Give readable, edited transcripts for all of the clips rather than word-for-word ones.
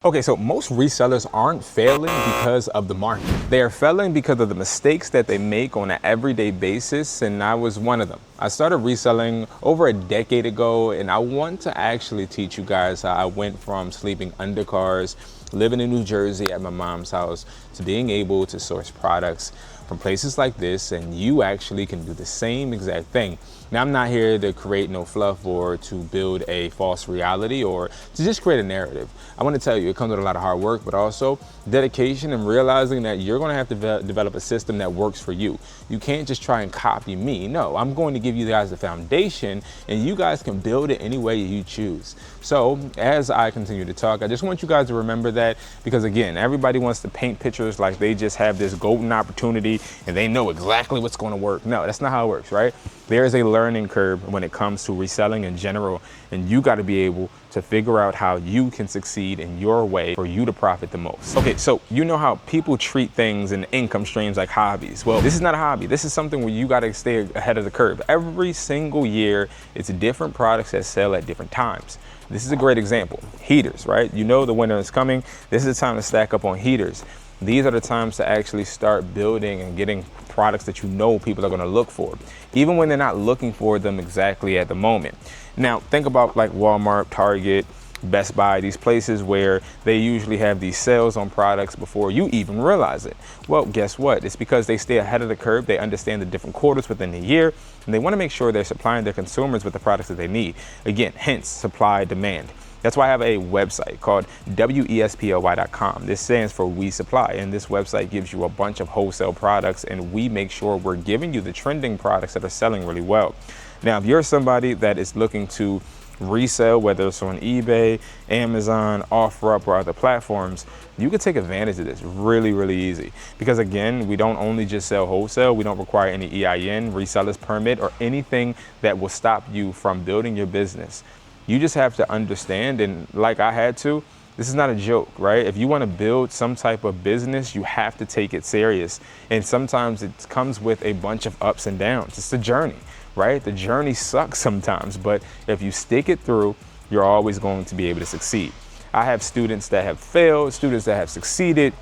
Okay, so most resellers aren't failing because of the market. They are failing because of the mistakes that they make on an everyday basis, and I was one of them. I started reselling over a decade ago, and I want to actually teach you guys how I went from sleeping under cars, living in New Jersey at my mom's house, to being able to source products from places like this, and you actually can do the same exact thing. Now, I'm not here to create no fluff or to build a false reality or to just create a narrative. I want to tell you, it comes with a lot of hard work, but also dedication and realizing that you're going to have to develop a system that works for you. You can't just try and copy me. No, I'm going to give you guys the foundation, and you guys can build it any way you choose. So as I continue to talk, I just want you guys to remember that, because again, everybody wants to paint pictures like they just have this golden opportunity and they know exactly what's going to work. No, that's not how it works, right? There is a learning curve when it comes to reselling in general, and you got to be able to figure out how you can succeed in your way for you to profit the most. Okay, so you know how people treat things and income streams like hobbies. Well, this is not a hobby. This is something where you got to stay ahead of the curve. Every single year, it's different products that sell at different times. This is a great example. Heaters, right? You know the winter is coming. This is the time to stack up on heaters. These are the times to actually start building and getting products that you know people are going to look for, even when they're not looking for them exactly at the moment. Now, think about like Walmart, Target, Best Buy, these places where they usually have these sales on products before you even realize it. Well, guess what? It's because they stay ahead of the curve. They understand the different quarters within the year, and they want to make sure they're supplying their consumers with the products that they need. Again, hence supply demand. That's why I have a website called wesply.com. This stands for We Supply, and this website gives you a bunch of wholesale products, and we make sure we're giving you the trending products that are selling really well. Now, if you're somebody that is looking to resell, whether it's on eBay, Amazon, OfferUp, or other platforms, you can take advantage of this really, really easy. Because again, we don't only just sell wholesale, we don't require any EIN, reseller's permit, or anything that will stop you from building your business. You just have to understand, and like I had to, this is not a joke, right? If you want to build some type of business, you have to take it serious. And sometimes it comes with a bunch of ups and downs. It's the journey, right? The journey sucks sometimes, but if you stick it through, you're always going to be able to succeed. I have students that have failed, students that have succeeded,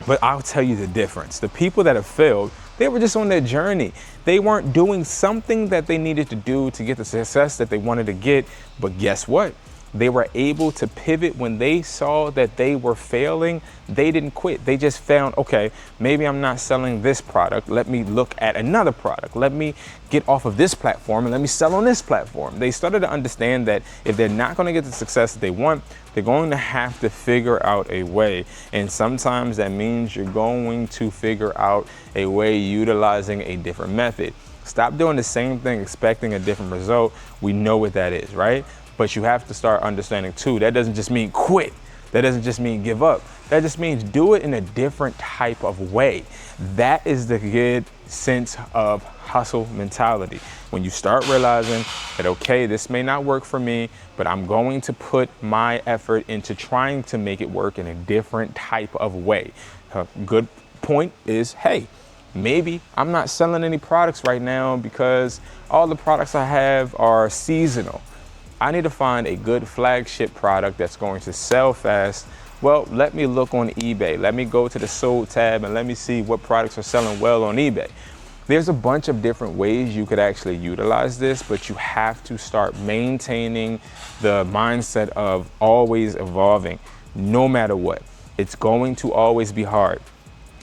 but I'll tell you the difference. The people that have failed, they were just on their journey. They weren't doing something that they needed to do to get the success that they wanted to get. But guess what? They were able to pivot when they saw that they were failing. They didn't quit. They just found, okay, maybe I'm not selling this product. Let me look at another product. Let me get off of this platform and let me sell on this platform. They started to understand that if they're not going to get the success that they want, they're going to have to figure out a way. And sometimes that means you're going to figure out a way utilizing a different method. Stop doing the same thing, expecting a different result. We know what that is, right? But you have to start understanding too, that doesn't just mean quit. That doesn't just mean give up. That just means do it in a different type of way. That is the good sense of hustle mentality. When you start realizing that, okay, this may not work for me, but I'm going to put my effort into trying to make it work in a different type of way. A good point is, hey, maybe I'm not selling any products right now because all the products I have are seasonal. I need to find a good flagship product that's going to sell fast. Well, let me look on eBay. Let me go to the sold tab and let me see what products are selling well on eBay. There's a bunch of different ways you could actually utilize this, but you have to start maintaining the mindset of always evolving, no matter what. It's going to always be hard.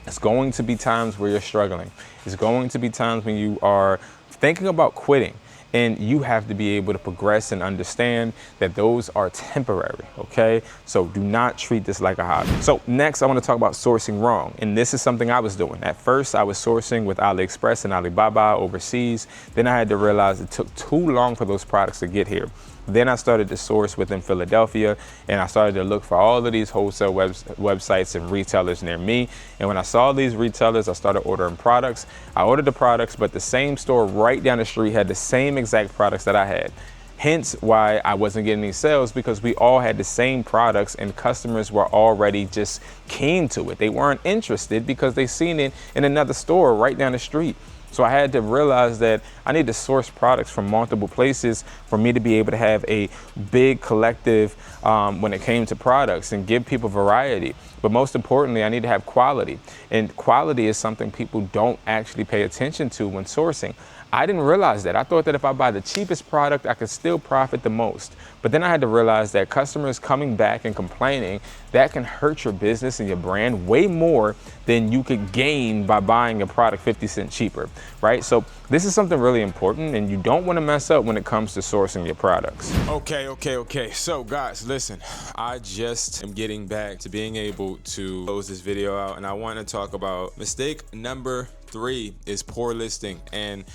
It's going to be times where you're struggling. It's going to be times when you are thinking about quitting. And you have to be able to progress and understand that those are temporary, okay? So do not treat this like a hobby. So next, I want to talk about sourcing wrong. And this is something I was doing. At first, I was sourcing with AliExpress and Alibaba overseas. Then I had to realize it took too long for those products to get here. Then I started to source within Philadelphia, and I started to look for all of these wholesale websites and retailers near me. And when I saw these retailers, I started ordering products. I ordered the products, but the same store right down the street had the same exact products that I had. Hence why I wasn't getting any sales, because we all had the same products and customers were already just keen to it. They weren't interested because they seen it in another store right down the street. So I had to realize that I need to source products from multiple places for me to be able to have a big collective when it came to products and give people variety. But most importantly, I need to have quality. And quality is something people don't actually pay attention to when sourcing. I didn't realize that. I thought that if I buy the cheapest product, I could still profit the most. But then I had to realize that customers coming back and complaining, that can hurt your business and your brand way more than you could gain by buying a product 50 cents cheaper, right? So this is something really important, and you don't want to mess up when it comes to sourcing your products. Okay. So guys, listen, I just am getting back to being able to close this video out, and I want to talk about mistake number 3 is poor listing. And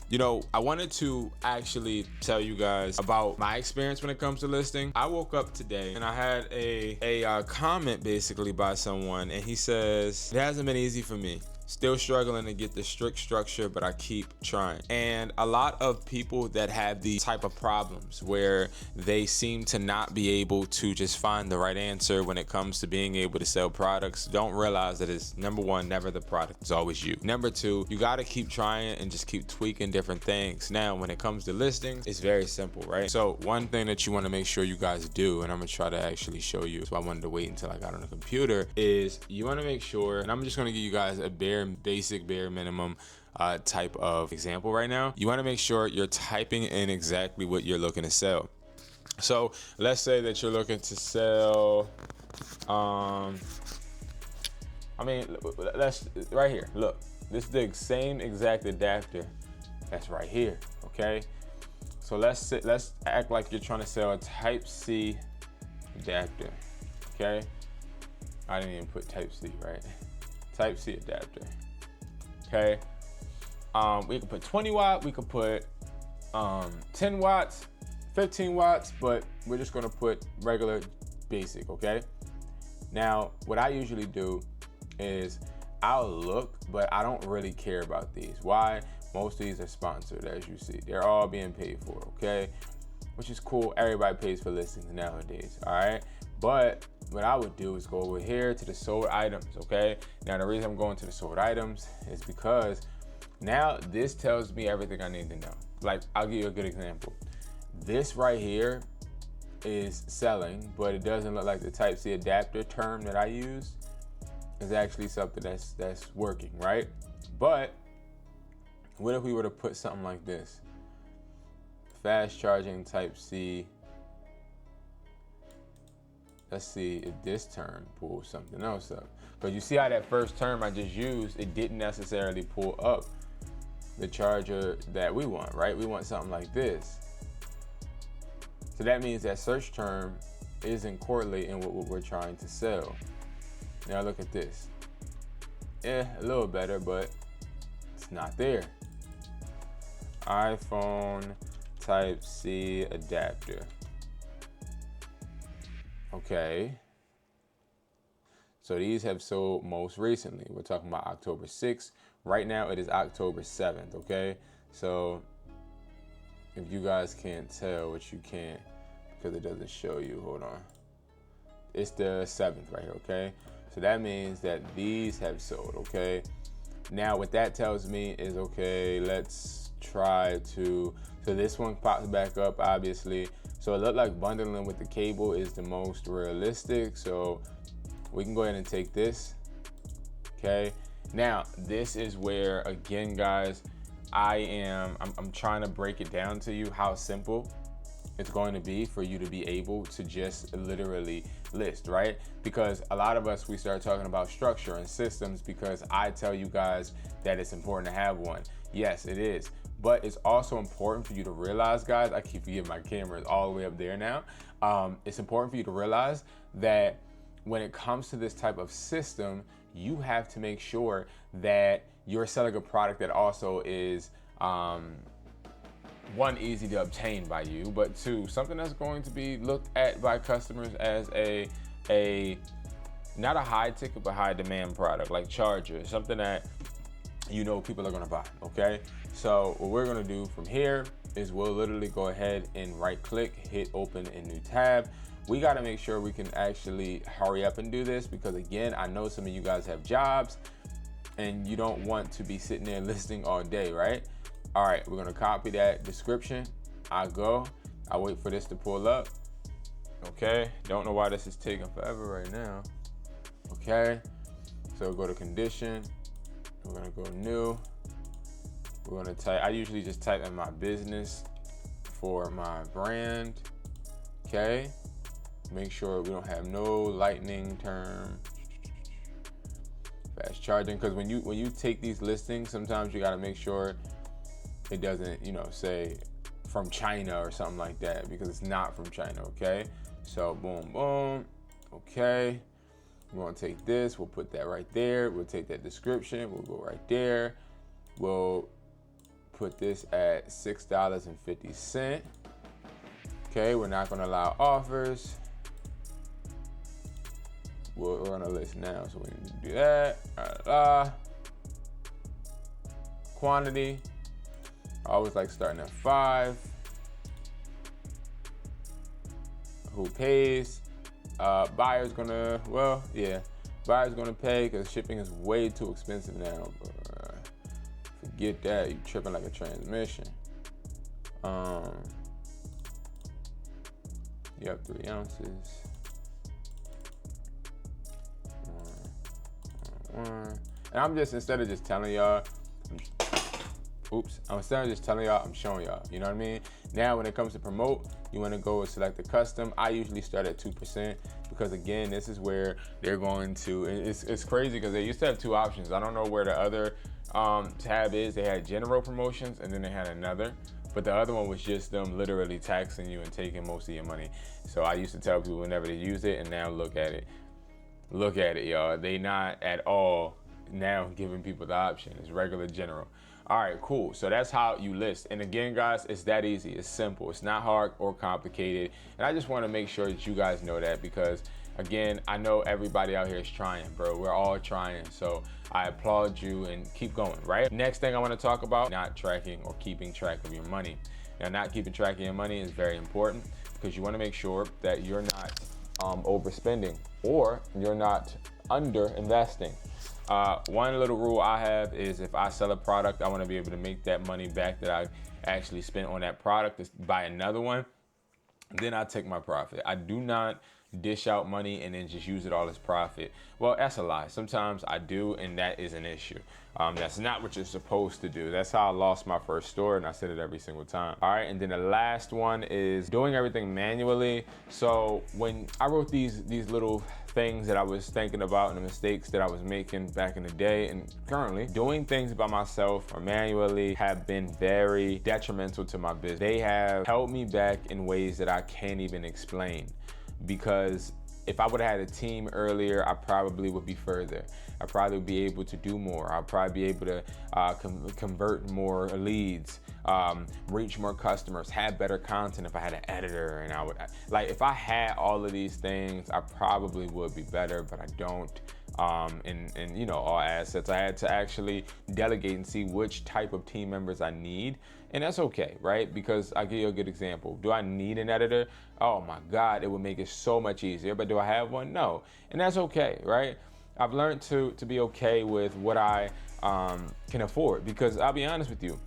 you know, I wanted to actually tell you guys about my experience when it comes to listing. I woke up today and I had a comment basically by someone, and he says, it hasn't been easy for me. Still struggling to get the strict structure, but I keep trying. And a lot of people that have these type of problems where they seem to not be able to just find the right answer when it comes to being able to sell products don't realize that it's, number one, never the product, it's always you. Number 2, you gotta keep trying and just keep tweaking different things. Now, when it comes to listings, it's very simple, right? So one thing that you wanna make sure you guys do, and I'm gonna try to actually show you, so I wanted to wait until I got on the computer, is you wanna make sure, and I'm just gonna give you guys a bare minimum type of example right now. You want to make sure you're typing in exactly what you're looking to sell. So let's say that you're looking to sell let's right here, look, this is the same exact adapter that's right here. Okay, so let's act like you're trying to sell a type C adapter. Okay, I didn't even put type C, right? Type C adapter. Okay, we could put 20 watt, we could put 10 watts, 15 watts, but we're just gonna put regular basic, okay? Now, what I usually do is I'll look, but I don't really care about these. Why? Most of these are sponsored, as you see. They're all being paid for, okay? Which is cool, everybody pays for listings nowadays, all right? But what I would do is go over here to the sold items, okay? Now, the reason I'm going to the sold items is because now this tells me everything I need to know. Like, I'll give you a good example. This right here is selling, but it doesn't look like the type C adapter term that I use is actually something that's working, right? But what if we were to put something like this? Fast charging type C. Let's see if this term pulls something else up. Because you see how that first term I just used, it didn't necessarily pull up the charger that we want, right? We want something like this. So that means that search term isn't correlating with what we're trying to sell. Now look at this. A little better, but it's not there. iPhone type C adapter. Okay, so these have sold most recently. We're talking about October 6th. Right now it is October 7th, okay? So if you guys can't tell, which you can't because it doesn't show you, hold on. It's the 7th right here, okay? So that means that these have sold, okay? Now what that tells me is, okay, let's try to, so this one pops back up, obviously. So it looked like bundling with the cable is the most realistic. So we can go ahead and take this, okay? Now, this is where, again, guys, I'm trying to break it down to you how simple it's going to be for you to be able to just literally list, right? Because a lot of us, we start talking about structure and systems because I tell you guys that it's important to have one. Yes, it is. But it's also important for you to realize, guys, I keep forgetting my camera is all the way up there now. It's important for you to realize that when it comes to this type of system, you have to make sure that you're selling a product that also is, one, easy to obtain by you, but 2, something that's going to be looked at by customers as a not a high ticket, but high demand product, like chargers, something that you know people are gonna buy, okay? So what we're gonna do from here is we'll literally go ahead and right click, hit open a new tab. We gotta make sure we can actually hurry up and do this because, again, I know some of you guys have jobs and you don't want to be sitting there listing all day, right? All right, we're gonna copy that description. I wait for this to pull up. Okay, don't know why this is taking forever right now. Okay, so go to condition. We're gonna go new. We're gonna type, I usually just type in my business for my brand. Okay, make sure we don't have no lightning term. Fast charging, because when you take these listings, sometimes you gotta make sure it doesn't, say from China or something like that, because it's not from China, okay? So boom, boom, okay. We're gonna take this, we'll put that right there. We'll take that description, we'll go right there. We'll put this at $6.50. Okay, we're not gonna allow offers. We're gonna list now, so we need to do that. Quantity, I always like starting at 5. Who pays? Buyer's gonna, buyer's gonna pay because shipping is way too expensive now. Forget that, you tripping like a transmission. You have 3 ounces. And I'm just, instead of just telling y'all, I'm showing y'all, you know what I mean? Now, when it comes to promote, you wanna go and select the custom. I usually start at 2% because again, this is where they're going to, it's crazy because they used to have 2 options. I don't know where the other tab is. They had general promotions and then they had another, but the other one was just them literally taxing you and taking most of your money. So I used to tell people whenever they use it, and now look at it. Look at it, y'all. They not at all now giving people the option. It's regular general. All right, cool. So that's how you list. And again, guys, it's that easy. It's simple. It's not hard or complicated. And I just want to make sure that you guys know that, because again, I know everybody out here is trying, bro. We're all trying. So I applaud you and keep going, right? Next thing I want to talk about, not tracking or keeping track of your money. Now, not keeping track of your money is very important because you want to make sure that you're not overspending or you're not under investing. One little rule I have is if I sell a product, I want to be able to make that money back that I actually spent on that product to buy another one. Then I take my profit. I do not dish out money and then just use it all as profit. Well, that's a lie. Sometimes I do, and that is an issue. That's not what you're supposed to do. That's how I lost my first store, and I said it every single time. All right, and then the last one is doing everything manually. So when I wrote these little things that I was thinking about and the mistakes that I was making back in the day and currently, doing things by myself or manually have been very detrimental to my business. They have held me back in ways that I can't even explain. Because if I would have had a team earlier, I probably would be further. I probably would be able to do more. I'll probably be able to convert more leads, reach more customers, have better content if I had an editor. And I would, like, if I had all of these things, I probably would be better, but I don't. And all assets. I had to actually delegate and see which type of team members I need. And that's okay, right? Because I'll give you a good example. Do I need an editor? Oh my God, it would make it so much easier. But do I have one? No. And that's okay, right? I've learned to be okay with what I can afford, because I'll be honest with you,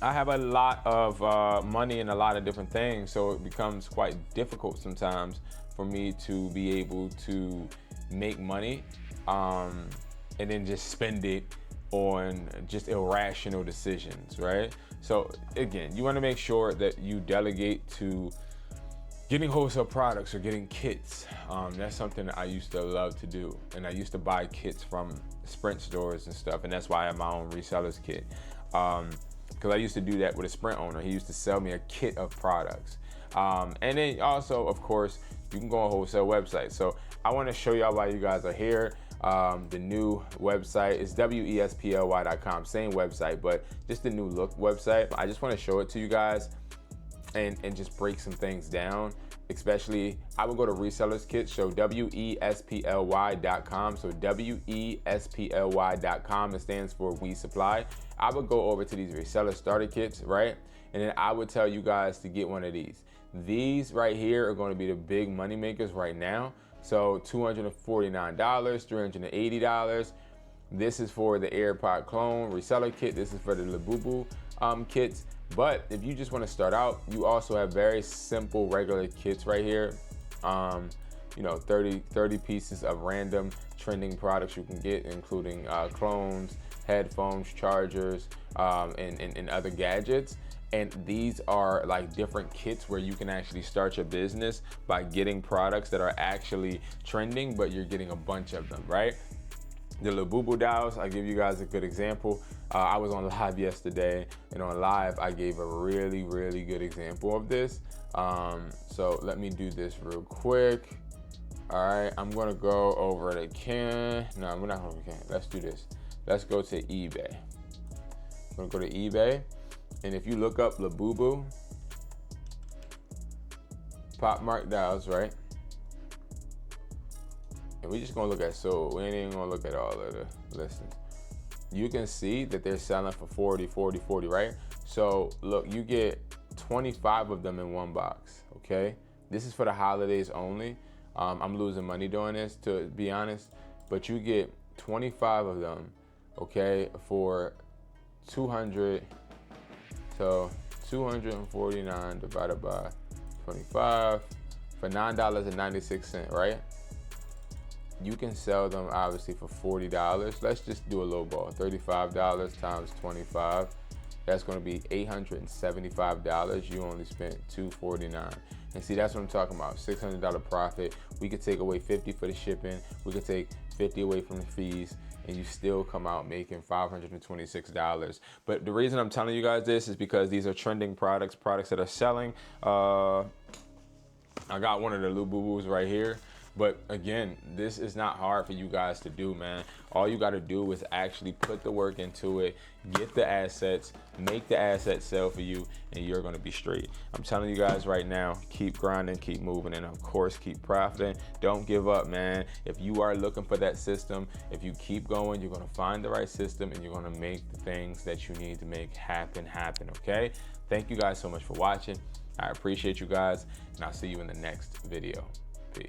I have a lot of money and a lot of different things. So it becomes quite difficult sometimes for me to be able to make money and then just spend it on just irrational decisions, right? So again, you want to make sure that you delegate to getting wholesale products or getting kits. That's something that I used to love to do, and I used to buy kits from Sprint stores and stuff, and that's why I have my own resellers kit, because I used to do that with a Sprint owner. He used to sell me a kit of products, and then also, of course, you can go on wholesale websites. So I want to show y'all why you guys are here. The new website is wesply.com, same website, but just the new look website. I just want to show it to you guys and just break some things down. Especially, I would go to resellers kit, so wesply.com. So wesply.com, it stands for We Supply. I would go over to these reseller starter kits, right? And then I would tell you guys to get one of these. These right here are going to be the big money makers right now. So $249, $380. This is for the AirPod clone reseller kit. This is for the Labubu kits. But if you just want to start out, you also have very simple regular kits right here. You know, 30 pieces of random trending products you can get, including clones, headphones, chargers, and other gadgets. And these are like different kits where you can actually start your business by getting products that are actually trending, but you're getting a bunch of them, right? The Labubu dials, I'll give you guys a good example. I was on live yesterday, and on live, I gave a really, really good example of this. So let me do this real quick. All right, I'm gonna go over to No, we're not over Can. Let's do this. Let's go to eBay. I'm gonna go to eBay, and if you look up Labubu pop mark dials, right? And we're just gonna look at sold. We ain't even gonna look at all of the listings. You can see that they're selling for 40, 40, 40, right? So look, you get 25 of them in one box, okay? This is for the holidays only. I'm losing money doing this, to be honest, but you get 25 of them, okay, for 200. So 249 divided by 25 for $9.96, right? You can sell them obviously for $40. Let's just do a low ball. $35 times 25. That's gonna be $875. You only spent $249. And see, that's what I'm talking about, $600 profit. We could take away 50 for the shipping. We could take 50 away from the fees, and you still come out making $526. But the reason I'm telling you guys this is because these are trending products that are selling. I got one of the Lububus right here. But again, this is not hard for you guys to do, man. All you got to do is actually put the work into it, get the assets, make the assets sell for you, and you're going to be straight. I'm telling you guys right now, keep grinding, keep moving, and of course, keep profiting. Don't give up, man. If you are looking for that system, if you keep going, you're going to find the right system, and you're going to make the things that you need to make happen, okay? Thank you guys so much for watching. I appreciate you guys, and I'll see you in the next video. Peace.